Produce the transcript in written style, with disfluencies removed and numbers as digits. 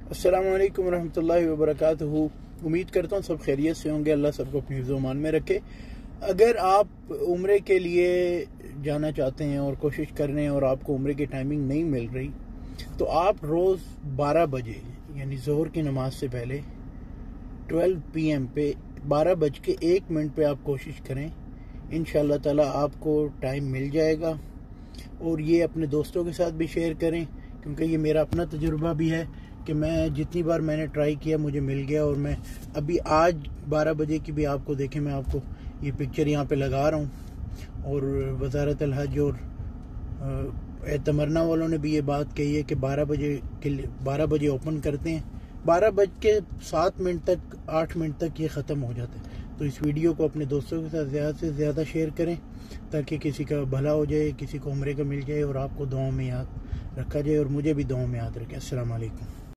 अस्सलाम वालेकुम रहमतुल्लाहि व बरकातहू। उम्मीद करता हूँ सब खैरियत से होंगे, अल्लाह सबको अपनी हिफ्ज़-ओ-मान में रखे। अगर आप उम्रे के लिए जाना चाहते हैं और कोशिश कर रहे हैं और आपको उम्रे की टाइमिंग नहीं मिल रही, तो आप रोज़ 12 बजे यानी ज़ोहर की नमाज से पहले 12 PM पे 12:01 पे आप कोशिश करें, इंशाअल्लाह ताला आपको टाइम मिल जाएगा। और ये अपने दोस्तों के साथ भी शेयर करें, क्योंकि ये मेरा अपना तजुर्बा भी है कि मैं जितनी बार मैंने ट्राई किया मुझे मिल गया। और मैं अभी आज 12 बजे की भी आपको देखें, मैं आपको ये पिक्चर यहाँ पे लगा रहा हूँ। और वज़ारत अल हज और तमन्ना वालों ने भी ये बात कही है कि 12 बजे ओपन करते हैं, 12:07 तक 8 मिनट तक ये ख़त्म हो जाता है। तो इस वीडियो को अपने दोस्तों के साथ ज़्यादा से ज़्यादा शेयर करें ताकि किसी का भला हो जाए, किसी को उम्रे का मिल जाए और आपको दुआओं में याद रखा जाए और मुझे भी दुआओं में याद रखें। अस्सलाम वालेकुम।